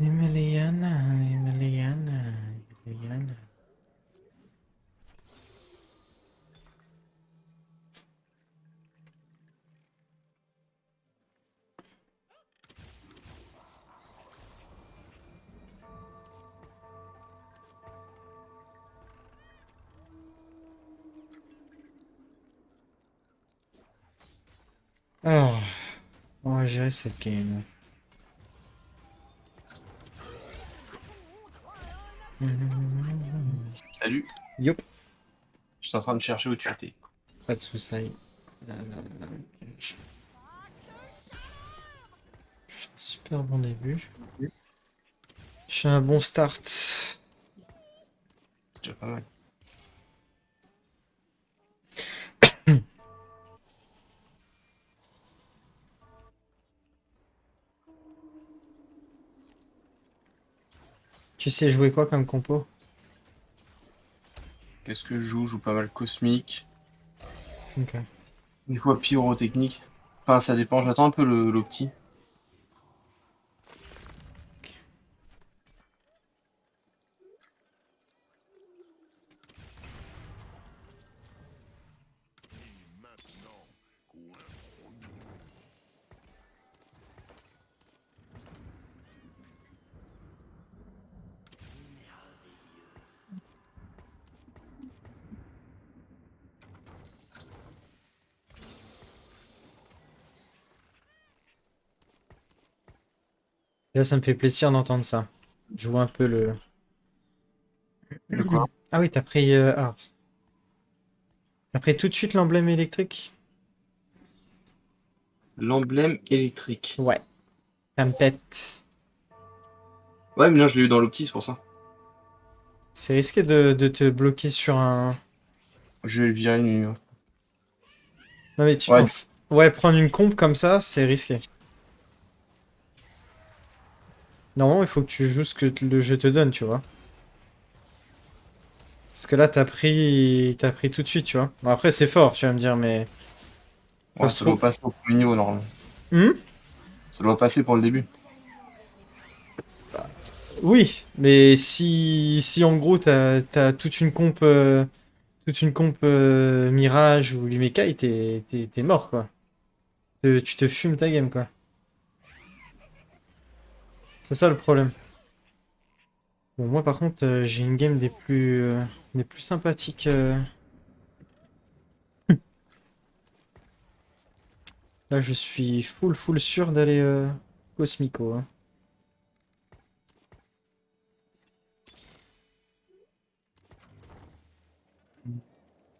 Emiliana, Emiliana, Emiliana. Alors, on va gérer cette game. Salut, Yop, je suis en train de chercher où tu étais. pas de soucis. Je fais un super bon début. Je fais un bon start. C'est déjà pas mal. Tu sais jouer quoi comme compo? Qu'est-ce que je joue? Je joue pas mal cosmique, Ok. des fois pyrotechnique. Enfin, ça dépend, j'attends un peu l'opti. Là, ça me fait plaisir d'entendre ça. Je vois un peu le. De quoi? Ah oui, t'as pris. Alors, t'as pris tout de suite l'emblème électrique? L'emblème électrique. Ouais, ça me pète. Ouais, mais là, je l'ai eu dans l'opti, c'est pour ça. C'est risqué de te bloquer sur un. Je vais le virer une... Non mais tu. Ouais, Ouais, prendre une comp comme ça, c'est risqué. Normalement, il faut que tu joues ce que le jeu te donne, tu vois. Parce que là, t'as pris tout de suite, tu vois. Bon, après, c'est fort, tu vas me dire, mais ça ouais, se ça doit trouve. passer au premier niveau, normalement. Hmm. Ça doit passer pour le début. Oui, mais si en gros t'as toute une comp Mirage ou Lumekai, t'es mort quoi. Tu te fumes ta game quoi. C'est ça le problème. Bon, moi par contre, j'ai une game des plus sympathiques. Là, je suis full sûr d'aller Cosmico, hein.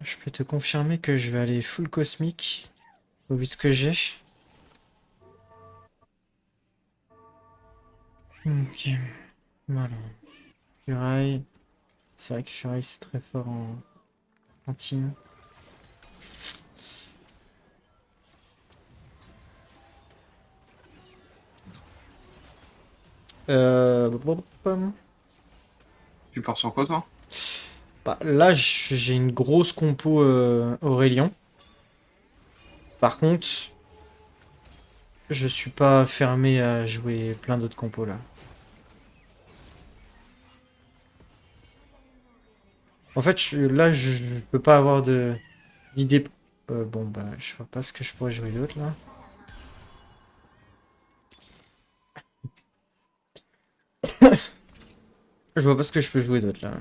Je peux te confirmer que je vais aller full cosmique au vu de ce que j'ai. Ok, voilà. Furai. C'est vrai que Furai c'est très fort en team. Hop, hop. Tu pars sur quoi, toi? Bah, là, j'ai une grosse compo Aurélien. Par contre, je suis pas fermé à jouer plein d'autres compos là. En fait, là, je peux pas avoir d'idée. Bon, bah, je vois pas ce que je pourrais jouer d'autre là. Je vois pas ce que je peux jouer d'autre là.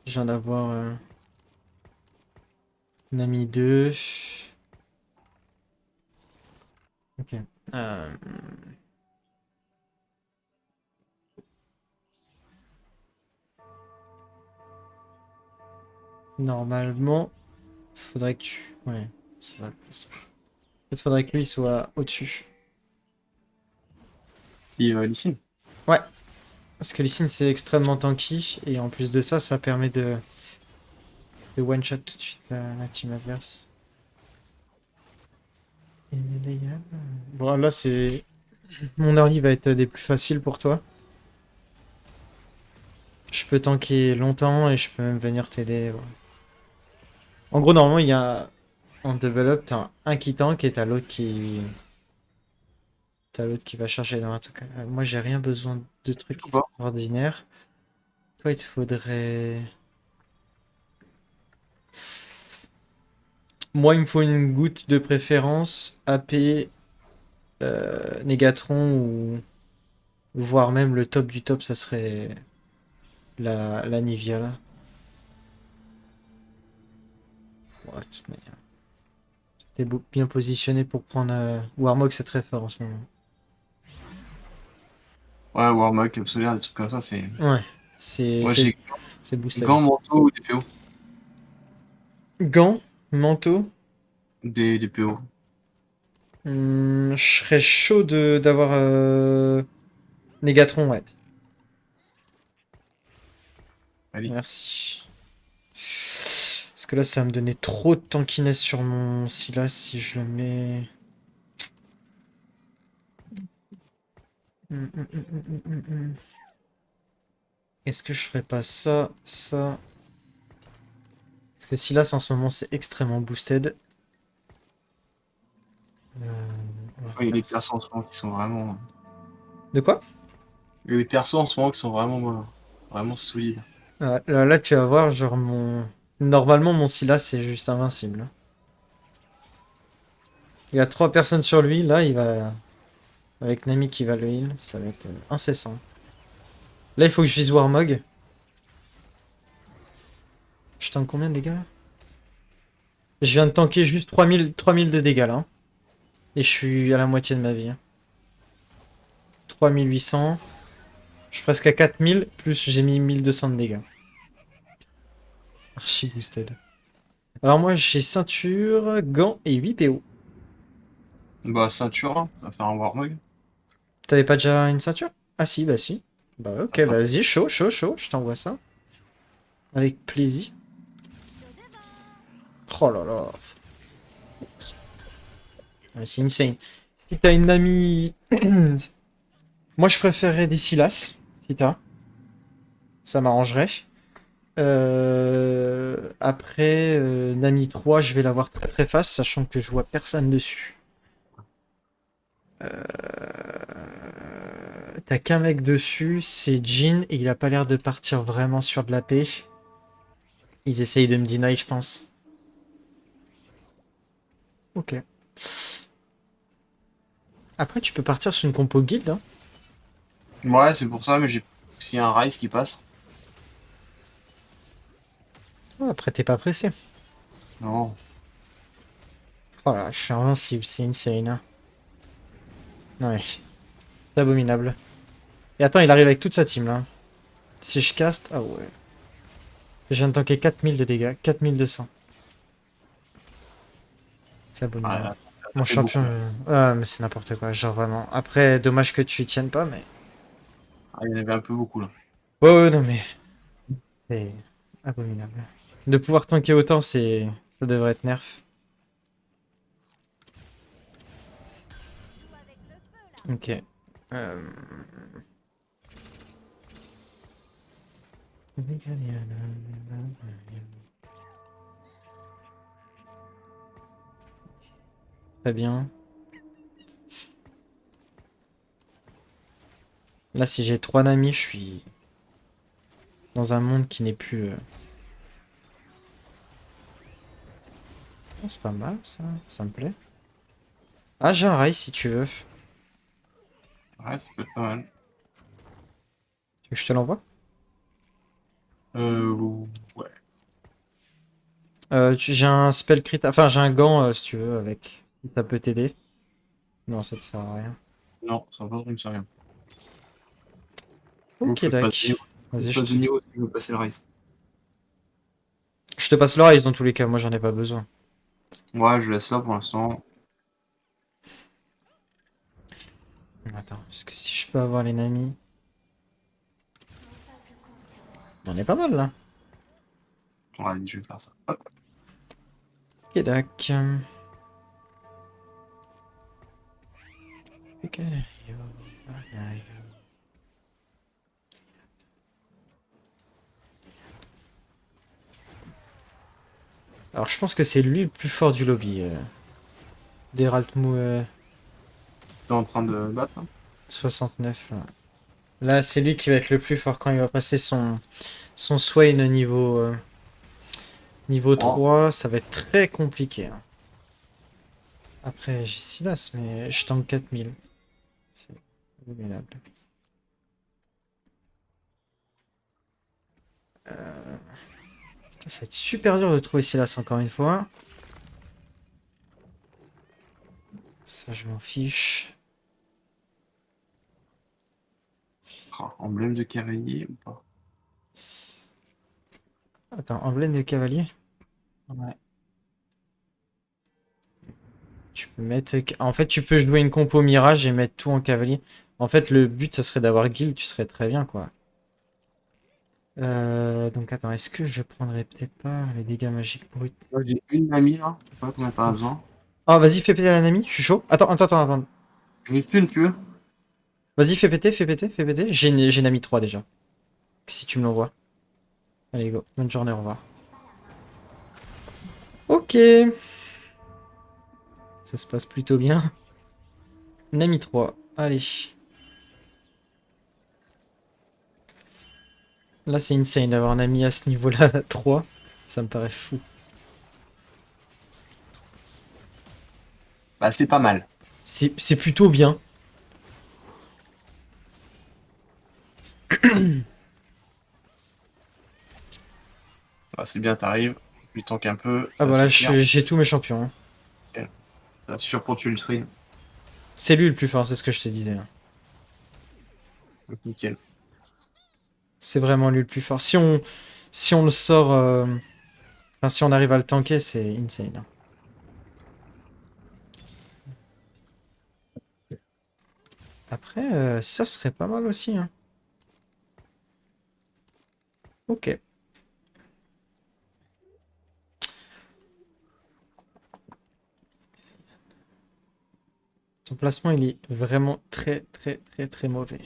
Je viens d'avoir Nami 2. Ok. Euh, Normalement, faudrait que tu. Ouais, ça va le plus. En fait, faudrait que lui soit au-dessus. Et Lysine. Ouais, parce que Lee Sin c'est extrêmement tanky et en plus de ça, ça permet de one-shot tout de suite la team adverse. Et bon, là, c'est. Mon early va être des plus faciles pour toi. Je peux tanker longtemps et je peux même venir t'aider. Ouais. En gros, normalement, il y a. En develop, t'as un qui tank et t'as l'autre qui. T'as l'autre qui va chercher dans un truc. Moi, j'ai rien besoin de trucs Ou pas. extraordinaires. Toi, il te faudrait... Moi, il me faut une goutte de préférence, AP, Négatron, ou voire même le top du top, ça serait la Nivea, là. Ouais, de toute manière. T'es bien positionné pour prendre... Warmog, c'est très fort en ce moment. Ouais, Warmog, Absolument, des trucs comme ça, c'est. Ouais, c'est Moi, c'est j'ai c'est boosted. gants, manteau ou des PO. Gants, manteau. Des PO. Je serais chaud d'avoir Négatron, ouais. Allez. Merci. Parce que là, ça va me donner trop de tankiness sur mon Silas si je le mets. Est-ce que je ferais pas ça, ça? Parce que Silas en ce moment c'est extrêmement boosted. On va Ouais, il y a faire des ça. persos en ce moment qui sont vraiment. De quoi? Il y a des persos en ce moment qui sont vraiment solides. Ouais, là, tu vas voir, genre mon. Normalement, mon Silas c'est juste invincible. Il y a 3 personnes sur lui, là il va. Avec Nami qui va le heal, ça va être incessant. Là, il faut que je vise Warmog. Je tank combien de dégâts là? Je viens de tanker juste 3000 de dégâts là, hein. Et je suis à la moitié de ma vie, hein. 3800. Je suis presque à 4000, plus j'ai mis 1200 de dégâts. Archi boosted. Alors moi j'ai ceinture, gants et 8 PO. Bah, ceinture, hein, on va faire un Warmog. T'avais pas déjà une ceinture? Ah si, bah si. Bah Ça ok, fera. vas-y, chaud, chaud, chaud, je t'envoie ça. Avec plaisir. Oh là là. Ouais, c'est insane. Si t'as une amie... Moi je préférerais des Silas, si t'as. Ça m'arrangerait. Après, Nami 3, je vais l'avoir très très fast, sachant que je vois personne dessus. T'as qu'un mec dessus, c'est Jin, et il a pas l'air de partir vraiment sur de la paix. Ils essayent de me deny, je pense. Ok. Après, tu peux partir sur une compo guild, hein. Ouais, c'est pour ça, mais j'ai aussi un Rise qui passe. Ouais, après, t'es pas pressé. Non. Voilà, je suis invincible, c'est insane, hein. Ouais, c'est abominable. Et attends, il arrive avec toute sa team, là. Si je caste... Ah ouais. Je viens de tanker 4000 de dégâts, 4200. C'est Ouais, abominable. ça Mon fait beaucoup champion... là. Ah, mais c'est n'importe quoi, genre vraiment. Après, dommage que tu y tiennes pas, mais... Ah, il y en avait un peu beaucoup là. Ouais, ouais, non, mais... C'est abominable. De pouvoir tanker autant, c'est... Ça devrait être nerf. Ok. Euh... Très bien. Là, si j'ai 3 Nami, je suis dans un monde qui n'est plus... Oh, c'est pas mal, ça me plaît. Ah, j'ai un rail si tu veux. Ouais, ça peut être pas mal. Tu veux que je te l'envoie? Ouais. J'ai un spell crit... Enfin, j'ai un gant, si tu veux, avec. Si ça peut t'aider. Non, ça te sert à rien. Non, ça va pas me servir. Faut Ok, que je passe de dac. niveau. Faut que Vas-y, je passe de niveau si je veux passer le Rise. je te passe le rise dans tous les cas, moi j'en ai pas besoin. Ouais, je laisse là pour l'instant. Attends, parce que si je peux avoir les Nami... On est pas mal, là. Ouais, je vais faire ça. Hop. Ok, dac. Ok. Alors, je pense que c'est lui le plus fort du lobby. Deralt Mou... es en train de battre là? 69 là. Là, c'est lui qui va être le plus fort quand il va passer son Swain au niveau Oh, 3. Ça va être très compliqué, hein. Après, j'ai Silas, mais je tank 4000. C'est abominable. Putain, ça va être super dur de trouver Silas encore une fois. Ça, je m'en fiche. emblème de cavalier ou pas? Attends, emblème de cavalier? Ouais. Tu peux mettre... En fait, tu peux jouer une compo mirage et mettre tout en cavalier. En fait, le but, ça serait d'avoir guild, tu serais très bien, quoi. Donc attends, est-ce que je prendrais peut-être pas les dégâts magiques bruts? Moi, j'ai une amie là, je sais pas combien t'en as Ouf. besoin. Oh, vas-y, fais péter la Nami, je suis chaud. Attends, avant. Juste une, tu veux? Vas-y, fais péter, fais péter, fais péter. J'ai Nami 3 déjà. Si tu me l'envoies. Allez, go. Bonne journée, au revoir. Ok. Ça se passe plutôt bien. Nami 3. Allez. Là, c'est insane d'avoir un ami à ce niveau-là, 3. Ça me paraît fou. Bah, c'est pas mal. C'est plutôt bien. Ah, c'est bien, t'arrives, tu tankes un peu, Ah ça va voilà, suffire. j'ai tous mes champions, hein. Ok. Ça va suffire pour tuer le twin. C'est lui le plus fort, c'est ce que je te disais, hein. Donc, nickel. C'est vraiment lui le plus fort. Si on le sort... Enfin, si on arrive à le tanker, c'est insane, hein. Après, ça serait pas mal aussi, hein. Ok. Ton placement, il est vraiment très mauvais.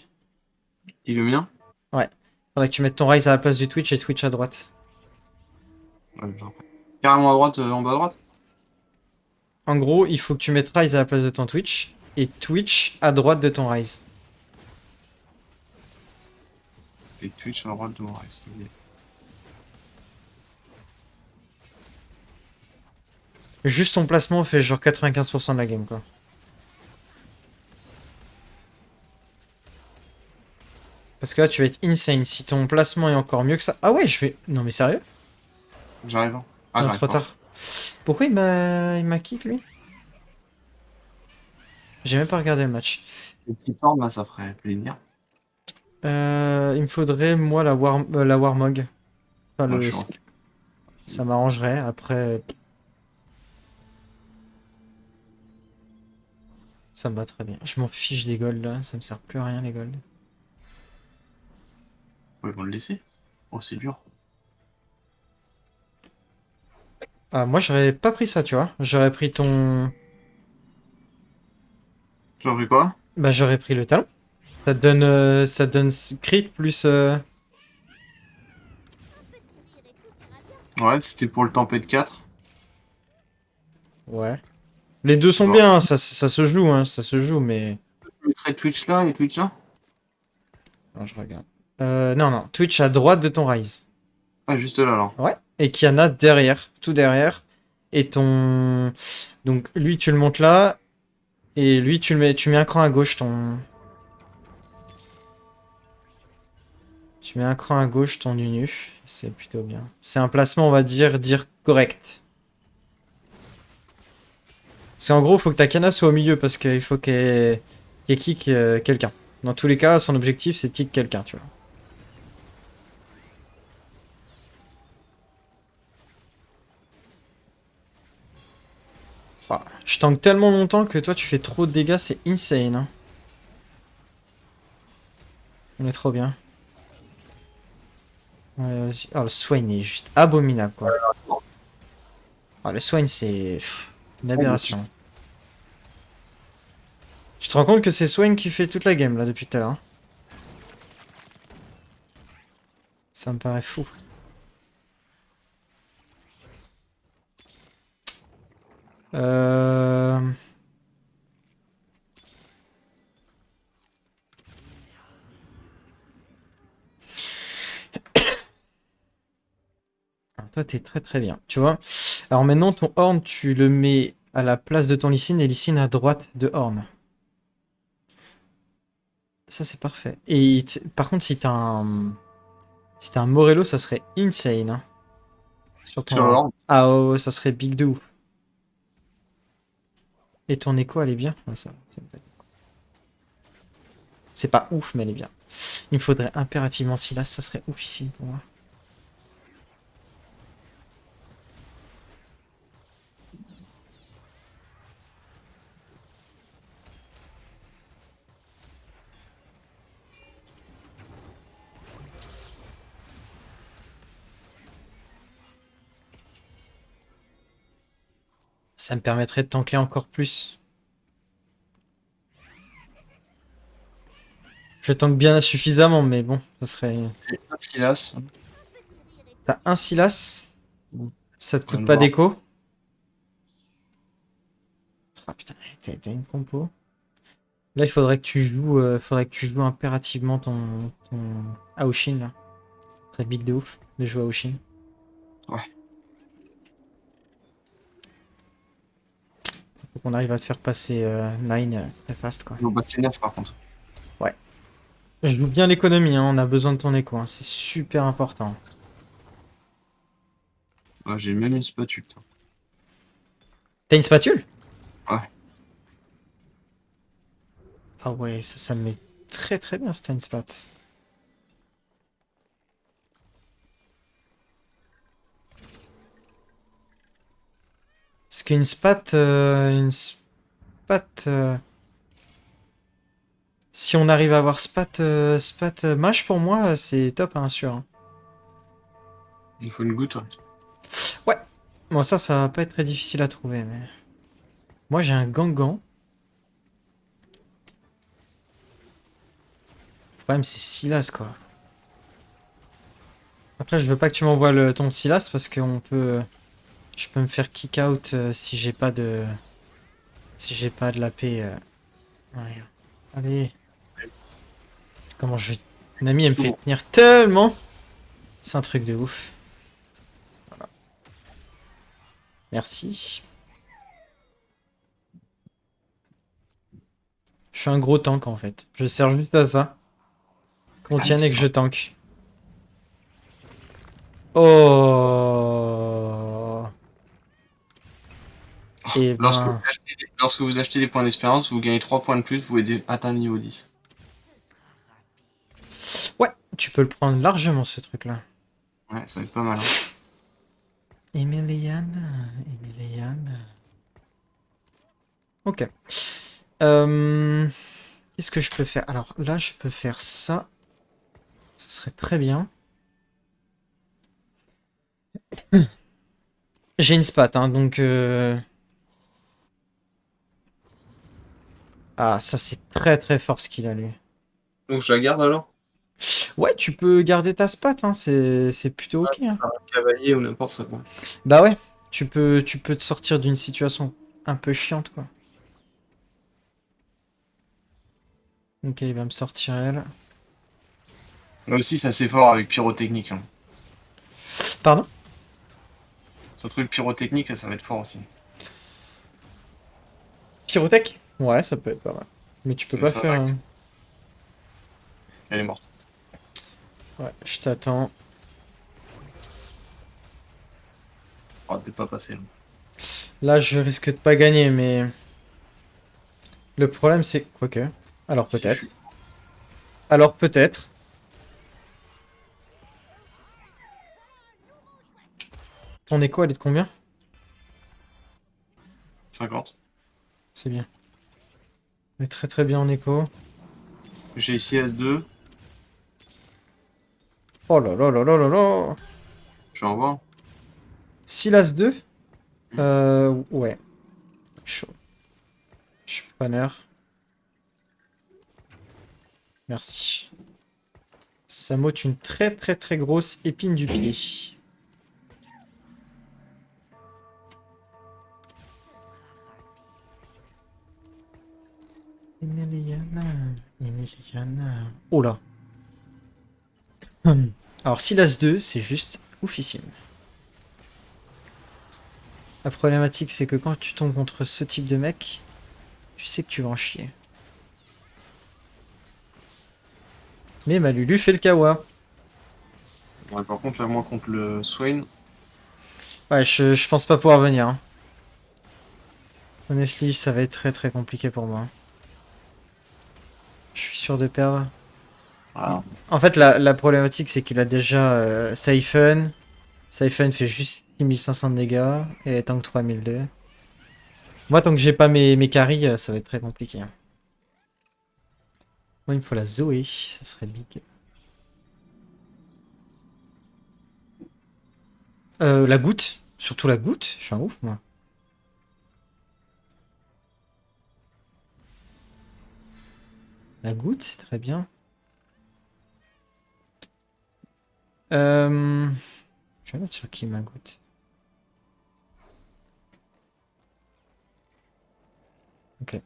Et le mien? Ouais. Faudrait que tu mettes ton Rise à la place du Twitch et Twitch à droite. Ouais, carrément à droite, en bas à droite? En gros, il faut que tu mettes Rise à la place de ton Twitch et Twitch à droite de ton Rise. Et Twitch à droite de mon reste. Juste ton placement fait genre 95% de la game, quoi. Parce que là, tu vas être insane. Si ton placement est encore mieux que ça... Ah ouais, je vais... Non mais sérieux? J'arrive, hein. Ah, Non, j'arrive trop pas. tard. Pourquoi il m'a kick, lui? J'ai même pas regardé le match. Le petit forme là, ça ferait plaisir. Il me faudrait, moi, la Warmog. Enfin, Moi, je suis en... ça m'arrangerait. Après, ça me va très bien. Je m'en fiche des golds, là. Ça me sert plus à rien, les golds. Ils vont le laisser. Oh, c'est dur. Ah, moi, j'aurais pas pris ça, tu vois. J'aurais pris ton... J'en fais quoi? Bah, j'aurais pris le talon. Ça donne crit plus... Ouais, c'était pour le tempête 4. Ouais. Les deux sont Bon. bien, hein, ça se joue, hein, ça se joue, mais... Je mettrais Twitch là et Twitch là? Non, je regarde. Non, Twitch à droite de ton Rise. Ah, juste là alors. Ouais. Et Kiana derrière, tout derrière. Et ton... Donc, lui, tu le montes là. Et lui, tu mets un cran à gauche, ton... Tu mets un cran à gauche, ton Nunu. C'est plutôt bien. C'est un placement, on va dire correct. Parce qu'en gros, faut que ta Kiana soit au milieu, parce qu'il faut qu'elle kick quelqu'un. Dans tous les cas, son objectif, c'est de kick quelqu'un, tu vois. Ah, je tank tellement longtemps que toi, tu fais trop de dégâts, c'est insane, hein. On est trop bien. Ouais, vas-y. Oh, le Swain est juste abominable, quoi. Ah, le Swain, c'est une aberration. Tu te rends compte que c'est Swain qui fait toute la game, là, depuis tout à l'heure, hein. Ça me paraît fou. Euh... Toi, t'es très très bien. Tu vois? Alors maintenant, ton Horn, tu le mets à la place de ton Lee Sin et Lee Sin à droite de Horn. Ça, c'est parfait. Et par contre, si t'as un... Si t'as un Morello, ça serait insane, hein, sur ton Sur Horn. l'ordre. Ah ouais, ouais, ça serait big de ouf. Et ton écho, elle est bien? Ouais, ça va, c'est pas ouf, mais elle est bien. Il me faudrait impérativement Silas, ça serait oufissime pour moi. Ça me permettrait de tankler encore plus. Je tank bien suffisamment, mais bon, ça serait... J'ai un Silas. T'as un Silas, Mm. ça te Je viens coûte de pas voir. d'écho. Ah putain, t'as une compo. Là, il faudrait que tu joues impérativement ton Aoshin, là. C'est très big de ouf de jouer Aoshin. Ouais. Faut qu'on arrive à te faire passer Nine très fast, quoi. Il faut passer 9 par contre. Ouais. Je joue bien l'économie, hein, on a besoin de ton écho, hein, c'est super important. Ouais, j'ai même une spatule. Toi. T'as une spatule? Ouais. Ah ouais, ça me met très très bien, c'était une spat. Parce qu'une spat, si on arrive à avoir spat mâche pour moi, c'est top, hein, sûr, hein. Il faut une goutte. Ouais. Ouais, bon ça va pas être très difficile à trouver, mais... Moi j'ai un Gangan. Le problème c'est Silas, quoi. Après, je veux pas que tu m'envoies ton Silas, parce que je peux me faire kick out si j'ai pas de... Si j'ai pas de la paix. Ouais. Allez. Comment je vais... Nami, elle me Tout fait bon. tenir tellement. C'est un truc de ouf. Merci. Je suis un gros tank en fait. Je sers juste à ça. Qu'on Allez, tienne c'est et que je fort. tank. Oh. Et ben... Lorsque vous achetez des points d'expérience, vous gagnez 3 points de plus, vous pouvez atteindre niveau 10. Ouais, tu peux le prendre largement ce truc-là. Ouais, ça va être pas mal. Hein. Emiliana. Ok. Qu'est-ce que je peux faire? Alors là, je peux faire ça. Ça serait très bien. J'ai une spat, hein, donc... Ah, ça c'est très très fort ce qu'il a lui. Donc je la garde alors? Ouais, tu peux garder ta spat, hein, c'est plutôt ok, hein. Un cavalier ou n'importe quoi. Bah ouais, tu peux te sortir d'une situation un peu chiante, quoi. Ok, il va me sortir elle. Là aussi, c'est assez fort avec pyrotechnique. Hein. Pardon? Ce truc pyrotechnique, là, ça va être fort aussi. Pyrotech? Ouais, ça peut être pas mal. Mais tu peux C'est pas ça, faire... elle est morte. Ouais, je t'attends. Oh, t'es pas passé. Là. Là, je risque de pas gagner, mais... Le problème, c'est... Quoique... Alors Si je peut-être. suis Alors peut-être. Ton écho, elle est de combien? 50. C'est bien. Elle est très très bien en écho. J'ai ici S2. Oh là là là là là là. Je vais en voir. Silas 2. Ouais. Chaud. Je suis preneur. Merci. Ça m'ôte une très très très grosse épine du pied. Emiliana. Emiliana. Oh là. Alors Silas 2, c'est juste oufissime. La problématique, c'est que quand tu tombes contre ce type de mec, tu sais que tu vas en chier. Mais ma Lulu fait le kawa. Ouais, par contre, là, moi, contre le Swain, Ouais, je pense pas pouvoir venir. Hein. Honestly, ça va être très très compliqué pour moi. Je suis sûr de perdre. voilà. En fait, la problématique, c'est qu'il a déjà Siphon. Siphon fait juste 6500 de dégâts et tank 3002. Moi, tant que j'ai pas mes carries, ça va être très compliqué. Hein. Moi, il me faut la Zoé, ça serait big. La goutte, surtout la goutte, je suis un ouf, moi. La goutte, c'est très bien. Euh... Je vais mettre sur qui ma goutte? Ok.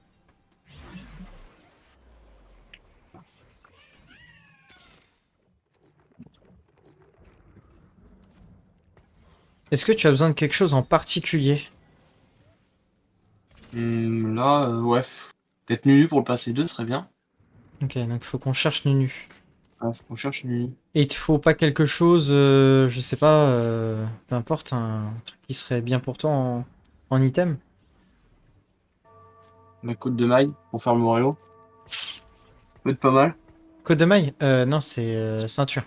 Est-ce que tu as besoin de quelque chose en particulier? Là, ouais. Peut-être Nunu pour le passer 2 serait bien. Ok, donc il faut qu'on cherche Nunu. Ah, faut qu'on cherche Nunu. Et il te faut pas quelque chose, je sais pas, peu importe, un truc qui serait bien pour toi en item? La côte de maille pour faire le Morello. Peut être pas mal. Code de maille? Non, c'est ceinture.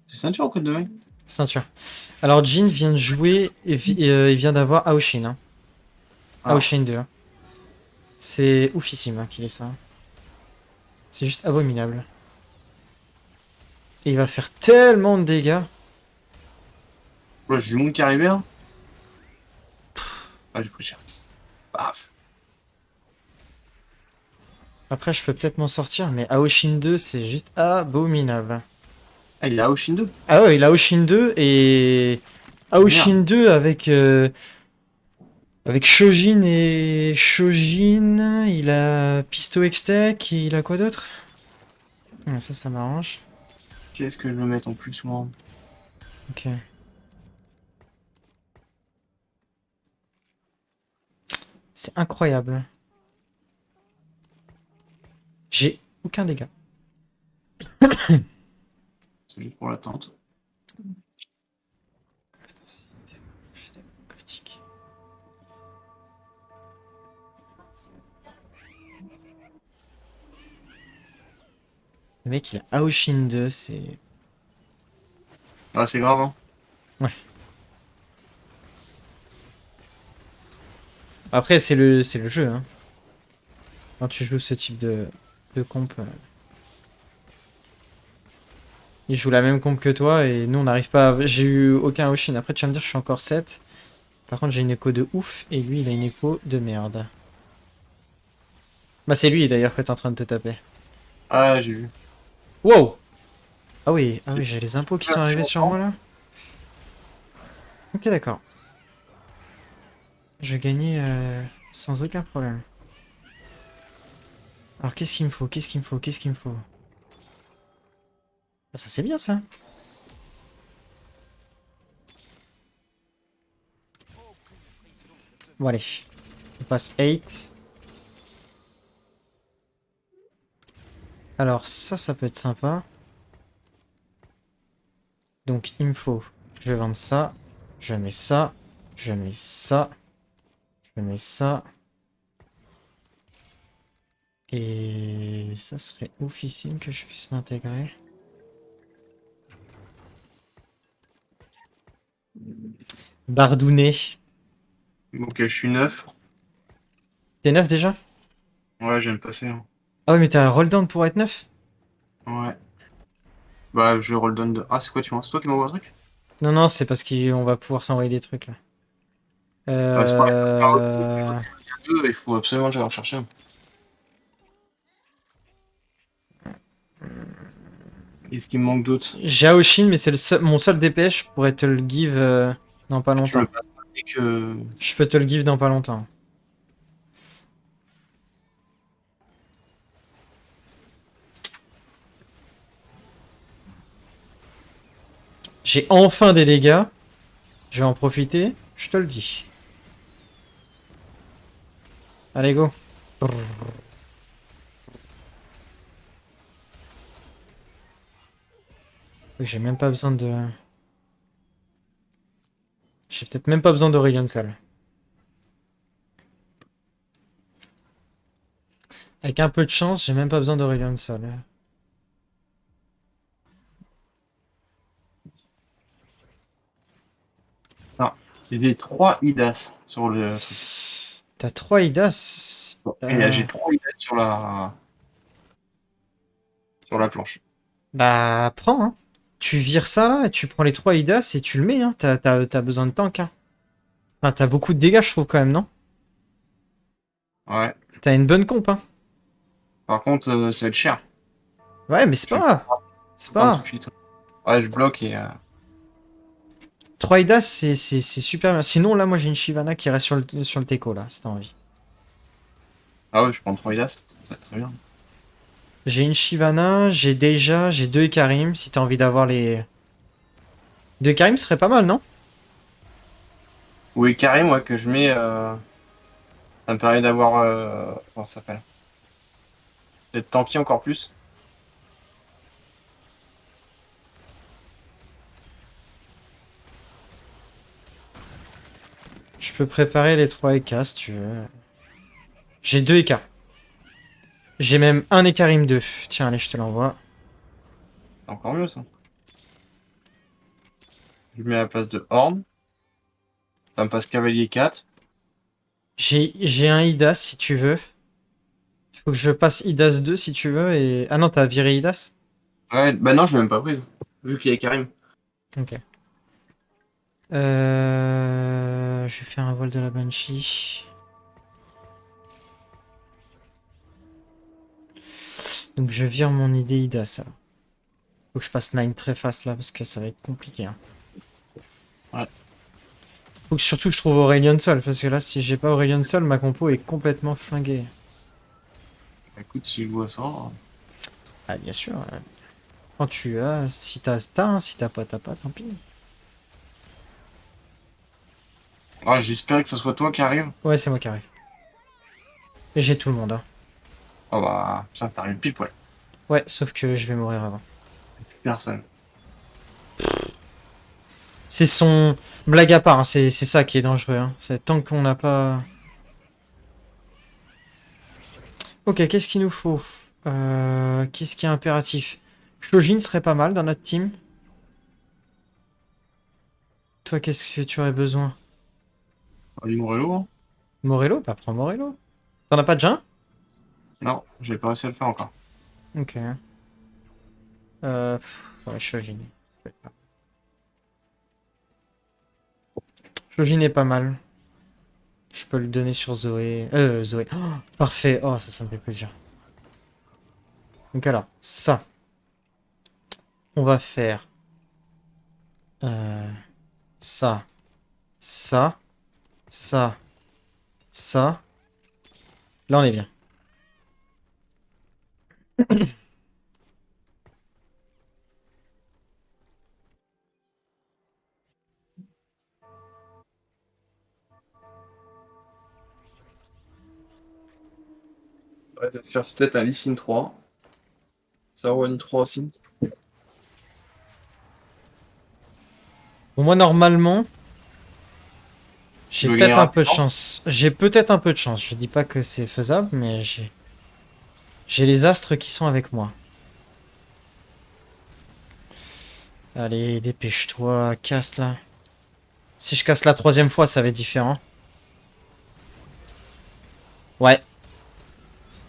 C'est ceinture ou côte de maille? Ceinture. Alors, Jin vient de jouer, il vient d'avoir Aoshin. Hein. Ah, Aoshin 2. Hein. C'est oufissime hein, qu'il ait ça. C'est juste abominable. Et il va faire tellement de dégâts. ouais, j'ai du monde qui arrivait là. Ah, j'ai pris cher. Paf. Après, je peux peut-être m'en sortir, mais Aoshin 2, c'est juste abominable. Ah, il a Aoshin 2. Ah ouais, il a Aoshin 2 et... Merde. Aoshin 2 avec Shojin et Shojin, il a Pisto Hextech et il a quoi d'autre? Ah, ça m'arrange. Qu'est-ce que je veux mettre en plus, moi? Ok. C'est incroyable. J'ai aucun dégât. C'est juste pour l'attente. Putain, c'est critique. Le mec, il a Aoshin 2, c'est... Ah, c'est grave, hein. Ouais. Après, c'est le jeu, hein. Quand tu joues ce type de comp, il joue la même comp que toi et nous, on n'arrive pas à... J'ai eu aucun Aoshin. Après, tu vas me dire, je suis encore 7. Par contre, j'ai une écho de ouf et lui, il a une écho de merde. Bah, c'est lui d'ailleurs que t'es en train de te taper. Ah, j'ai vu. Wow! Ah oui, j'ai les impôts qui sont Merci arrivés sur longtemps. moi là. Ok, d'accord. Je gagnais sans aucun problème. Alors, qu'est-ce qu'il me faut? Qu'est-ce qu'il me faut? Qu'est-ce qu'il me faut? Ah, ça, c'est bien ça. Bon, allez. On passe 8. Alors, ça peut être sympa. Donc, il me faut. Je vais vendre ça. Je mets ça. Je mets ça. Je mets ça. Et ça serait oufissime que je puisse l'intégrer. Bardounet. Ok, je suis neuf. T'es 9 déjà? Ouais, je viens de passer, hein. Ah ouais, mais t'as un roll down pour être 9? Ouais. Bah, je roll down de... Ah, c'est quoi, tu vois? C'est toi qui m'envoie un truc? Non, non, c'est parce qu'on va pouvoir s'envoyer des trucs là. Ah, c'est pareil. Euh... Deux, il faut absolument que j'aille en chercher un. Est-ce qu'il me manque d'autres? J'ai Aoshin, mais c'est mon seul DPS. Je pourrais te le give dans pas Ah, tu me longtemps. le passes pas dès que... Je peux te le give dans pas longtemps. J'ai enfin des dégâts. Je vais en profiter. Je te le dis. Allez, go. Oui, j'ai même pas besoin de... J'ai peut-être même pas besoin d'Aurelion Sol. Avec un peu de chance, j'ai même pas besoin d'Aurelion Sol. Ah, j'ai 3 Idas sur le truc. T'as 3 Idas. Bon, et j'ai 3 Idas sur la planche. Bah, prends, hein. Tu vires ça là, et tu prends les 3 Idas et tu le mets, hein. T'as besoin de tank, hein. Enfin, t'as beaucoup de dégâts, je trouve, quand même, non? Ouais. T'as une bonne comp, hein. Par contre, ça va être cher. Ouais, mais c'est pas Je vais grave. C'est pas prendre tout grave. de suite. Ouais, je bloque et... 3 Idas, c'est super bien. Sinon, là, moi, j'ai une Shyvana qui reste sur le Teco, là, si t'as envie. Ah ouais, je prends 3 Idas. Ça va être très bien. J'ai une Shyvana, j'ai 2 Ekarim, si t'as envie d'avoir les... 2 Ekarim serait pas mal, non? Oui, carré, moi, que je mets... ça me permet d'avoir... comment ça s'appelle? D'être tanky encore plus. Je peux préparer les 3 EK, si tu veux. J'ai 2 EK. J'ai même un Ekarim 2. Tiens, allez, je te l'envoie. C'est encore mieux, ça. Je le mets à la place de Horn. Ça me passe cavalier 4. J'ai un Idas, si tu veux. Il faut que je passe Idas 2, si tu veux, et... Ah non, t'as viré Idas? Ouais, bah non, je l'ai même pas prise. Vu qu'il y a Karim. Ok. Je vais faire un vol de la Banshee. Donc je vire mon idée Idas, alors. Faut que je passe 9 très fast, là, parce que ça va être compliqué, hein. Ouais. Faut que surtout je trouve Aurelion Sol, parce que là, si j'ai pas Aurelion Sol, ma compo est complètement flinguée. Écoute, si je vois ça... Ah, bien sûr. Quand tu as, si t'as, hein, si t'as pas, tant pis. Ah, j'espérais que ce soit toi qui arrive. Ouais, c'est moi qui arrive. Et j'ai tout le monde, hein. Oh bah, ça t'arrive pile poil. Ouais, sauf que je vais mourir avant. Personne. C'est son... Blague à part, hein, c'est ça qui est dangereux, hein. C'est tant qu'on n'a pas... Ok, qu'est-ce qu'il nous faut? Qu'est-ce qui est impératif? Shojin serait pas mal dans notre team. Toi, qu'est-ce que tu aurais besoin? Du Morello, hein? Morello? Bah prends Morello. T'en as pas déjà un? Non, j'ai pas réussi à le faire encore. Ok. Ouais, Shojin. Shojin est pas mal. Je peux le donner sur Zoé. Zoé. Oh, parfait. Oh, ça me fait plaisir. Donc alors, ça. On va faire... ça. Ça. Ça. Ça. Là, on est bien. Ouais, ça faire peut-être un Lee Sin 3. Ça One 3 aussi. Bon, moi, normalement, j'ai Tu veux gagner peut-être un peu de rapidement? chance. J'ai peut-être un peu de chance. Je dis pas que c'est faisable, mais j'ai les astres qui sont avec moi. Allez, dépêche-toi, casse là. Si je casse la 3e fois, ça va être différent. Ouais,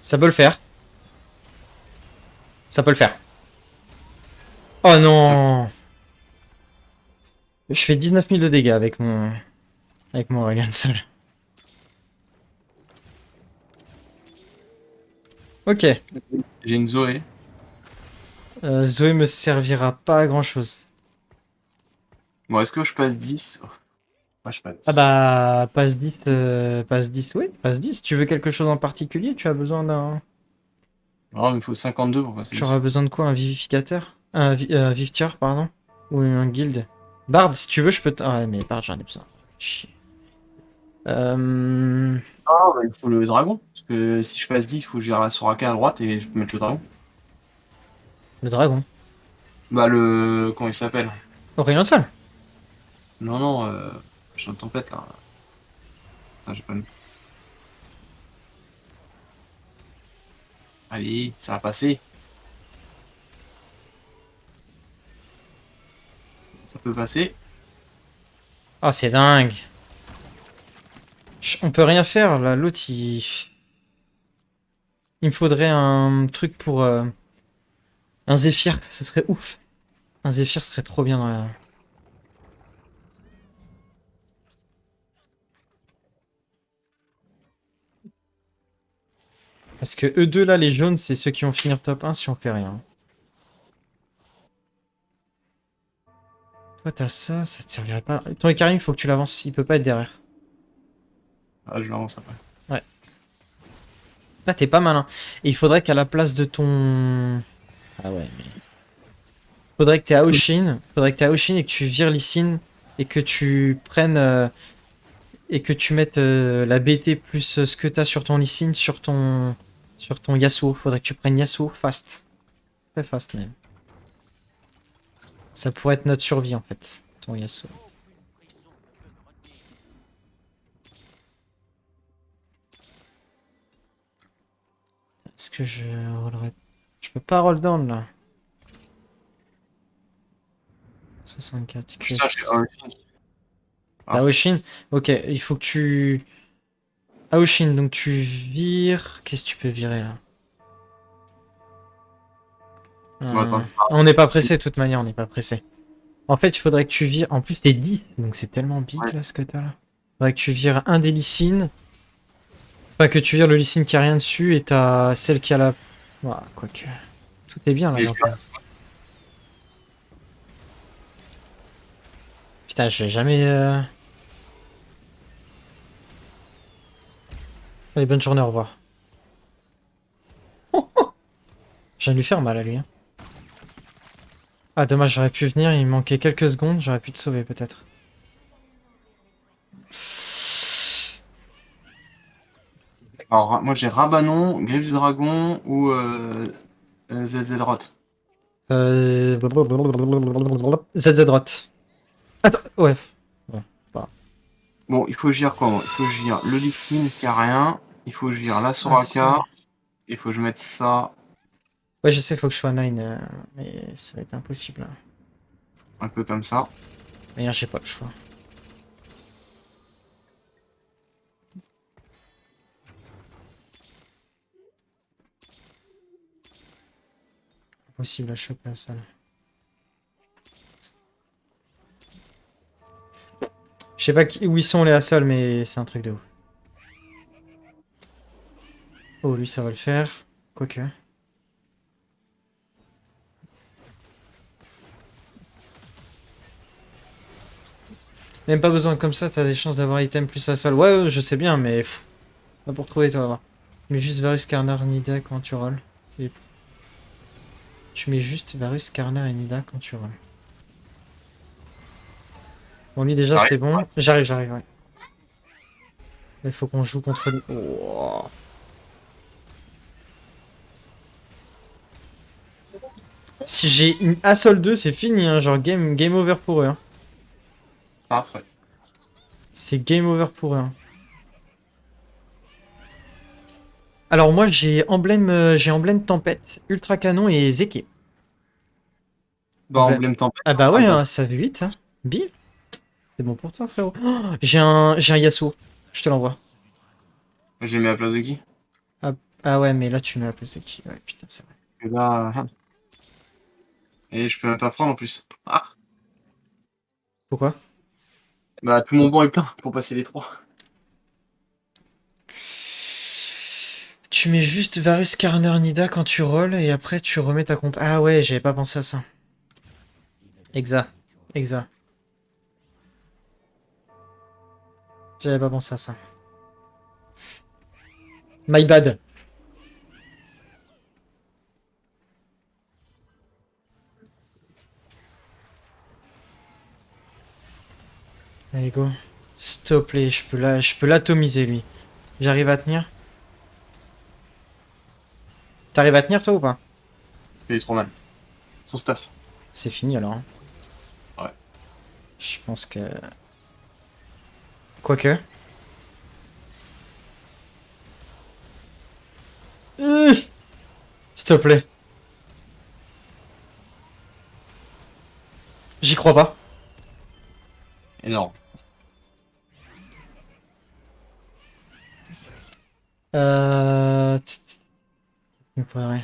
ça peut le faire. Ça peut le faire. Oh non! Je fais 19 000 de dégâts avec mon Aurelion Sol. Ok. J'ai une Zoé. Zoé me servira pas à grand chose. Bon, est-ce que je passe 10? Moi, je passe Ah 10. bah, passe 10, oui, passe 10. Tu veux quelque chose en particulier? Tu as besoin d'un... Non, il me faut 52 pour passer Tu auras 10. besoin de quoi? Un vivificateur? Un vivetière, pardon? Ou un guild? Bard, si tu veux, je peux... Ah ouais, mais Bard, j'en ai besoin. Chier. Euh, Ah, bah, il faut le dragon. Parce que si je passe 10, il faut que je gère la Soraka à droite et je peux mettre le dragon. le dragon. Bah, le. Comment il s'appelle? Aurélien Sol. Non, non, je suis en tempête là. Ah, j'ai pas mis. Allez, ça va passer. Ça peut passer. Ah, c'est dingue. On peut rien faire là. L'autre, il me faudrait un truc pour un Zéphyr. Ça serait ouf. Un Zéphyr serait trop bien dans la. Parce que eux deux là, les jaunes, c'est ceux qui vont finir top 1 si on fait rien. Toi, t'as ça, ça te servirait pas. Ton Ikarim, il faut que tu l'avances. Il peut pas être derrière. Ah, je l'avance après. Ouais. Là, t'es pas malin. Et il faudrait qu'à la place de ton. Ah ouais, mais. Faudrait que t'aies Aoshin. Faudrait que t'aies Aoshin et que tu vires Lee et que tu prennes. Et que tu mettes la BT plus ce que t'as sur ton Lee Sin sur ton. Sur ton Yasuo. Faudrait que tu prennes Yasuo fast. Très fast même. Ça pourrait être notre survie en fait. Ton Yasuo. Est-ce que je rollerai. Je peux pas roll down là. 64 Putain, j'ai QS. un. T'as Ah, Aoshin. Ok, il faut que tu. Aoshin, donc tu vires. Qu'est-ce que tu peux virer là? bon, attends. On n'est pas pressé de toute manière, on n'est pas pressé. En fait, il faudrait que tu vires. En plus, t'es 10, donc c'est tellement big Ouais. là ce que t'as là. Il faudrait que tu vires un des Lysines. Enfin, que tu vires le Lysine qui a rien dessus et t'as celle qui a la. Ouah, quoique. Tout est bien là Mais je dans ton. Putain, je vais jamais. Allez, bonne journée, au revoir. Je viens de lui faire mal à lui. Hein. Ah, dommage, j'aurais pu venir, il me manquait quelques secondes, j'aurais pu te sauver peut-être. Alors, moi j'ai Rabanon, Griffe du Dragon ou ZZ Rot. ZZ Rot. Attends, ouais. Bon, bah. Bon, il faut gire quoi? Il faut gire le Lee Sin qui a rien. Il faut gire la Ah, ça. Soraka. Il faut que je mette ça Ouais, je sais, faut que je sois 9, mais ça va être impossible. Là. un peu comme ça. D'ailleurs, j'ai pas le choix. Impossible à choper à ça. Là. Je sais pas où ils sont les Hassol, mais c'est un truc de ouf. Oh, lui, ça va le faire. Quoique. Même pas besoin comme ça, t'as des chances d'avoir item plus Hassol. Ouais, je sais bien, mais. Pas pour trouver, toi, va. Tu mets juste Varus, Karner, Nida quand tu rolls. Et tu mets juste Varus, Karner et Nida quand tu rolls. Bon, lui, déjà, J'arrive. c'est bon. J'arrive, ouais. Là, il faut qu'on joue contre lui. Oh. Si j'ai une Assol 2, c'est fini, hein. Genre game over pour eux. Hein. Parfait. C'est game over pour eux. Hein. Alors moi j'ai emblème tempête, ultra canon et Zeke. Bah, Emblème. emblème tempête, Ah hein, bah ça ouais, me hein, passe. ça fait 8 hein. Bim, c'est bon pour toi frérot. Oh, j'ai un Yasuo, je te l'envoie. J'ai mis à la place de qui? Ah, ah ouais mais là tu mets la place Zeke. Ouais putain c'est vrai. Et là. Et je peux même pas prendre en plus. Ah! Pourquoi? Bah, tout mon banc est plein pour passer les 3. Tu mets juste Varus, Karner, Nida quand tu rolls et après tu remets ta comp. Ah ouais j'avais pas pensé à ça. Exa. Exa. J'avais pas pensé à ça. My bad. Allez go. S'il te plaît, je peux l'atomiser lui. J'arrive à tenir. T'arrives à tenir toi ou pas? Il est trop mal. Son staff. C'est fini alors. Hein. Ouais. Je pense que... Quoique. S'il te plaît. J'y crois pas. Énorme. Il faudrait...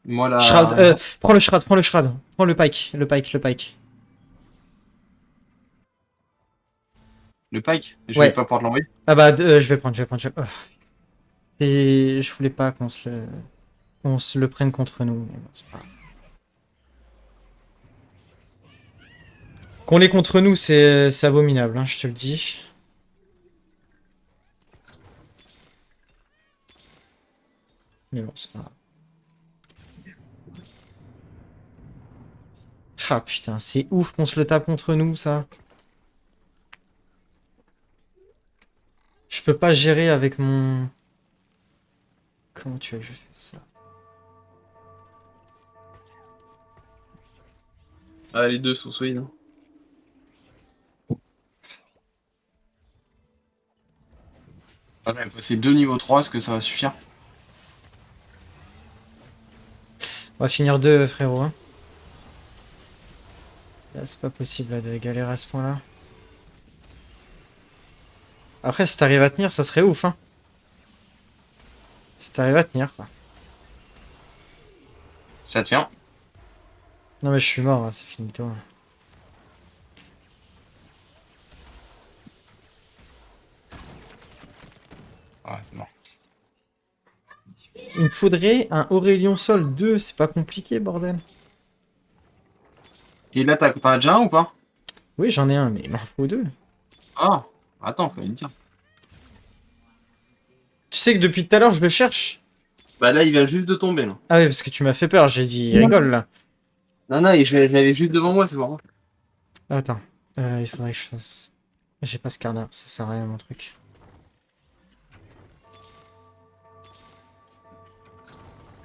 Moi là. Shroud, prends le shroud, prends le shroud. Prends le pike, le pike, le pike. Le pike. Je Ouais. vais pas pouvoir te l'envoyer. Ah bah, je vais prendre, je vais prendre. Oh. Et je voulais pas on se le prenne contre nous. Mais bon, c'est pas grave. Qu'on l'ait contre nous, c'est abominable, hein, je te le dis. Mais bon, c'est pas grave. Ah putain, c'est ouf qu'on se le tape contre nous, ça. Je peux pas gérer avec mon... Comment tu veux que je fasse ça? Ah, les deux sont solides. Hein. Ah, mais passer 2 niveaux 3, est-ce que ça va suffire? On va finir deux, frérot. Hein. Là, c'est pas possible là, de galérer à ce point-là. Après, si t'arrives à tenir, ça serait ouf. Hein. Si t'arrives à tenir, quoi. Ça tient. Non mais je suis mort, hein, c'est finito. Ouais, c'est mort. Il me faudrait un Aurélien Sol 2, c'est pas compliqué, bordel. Et là, t'en as déjà un ou pas? Oui, j'en ai un, mais il m'en faut deux. Ah, attends, faut me dire. Tu sais que depuis tout à l'heure, je le cherche. Bah là, il vient juste de tomber, là. Ah oui, parce que tu m'as fait peur, j'ai dit, il rigole, là. Non, non, je l'avais juste devant moi, c'est bon. Attends, il faudrait que je fasse... J'ai pas ce quart-là, ça sert à rien, mon truc.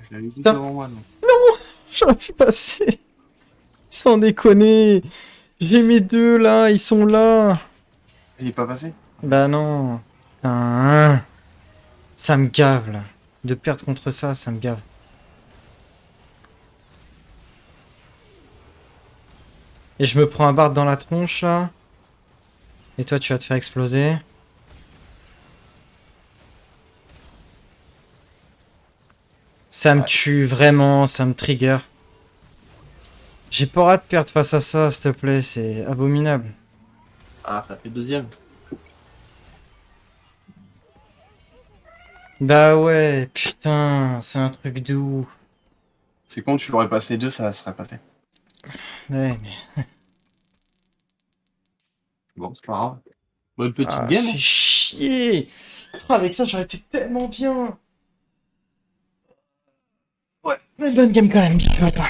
Je l'avais juste Putain. devant moi, non. J'aurais pu passer. Sans déconner. J'ai mes deux, là, ils sont là. Il est pas passé? Bah non. Putain. Ça me gave, là. De perdre contre ça, ça me gave. Et je me prends un barde dans la tronche, là. Et toi, tu vas te faire exploser. Ça me tue, vraiment, ça me trigger. J'ai pas hâte de perdre face à ça, s'il te plaît, c'est abominable. Ah, ça fait deuxième. Bah ouais, putain, c'est un truc de ouf. C'est con, tu l'aurais passé deux, ça serait passé. Ouais, mais... Bon, c'est pas grave. Bonne petite Ah, game. fais chier. Ah, avec ça, j'aurais été tellement bien. Ouais, mais bonne game quand même, bien joué à toi.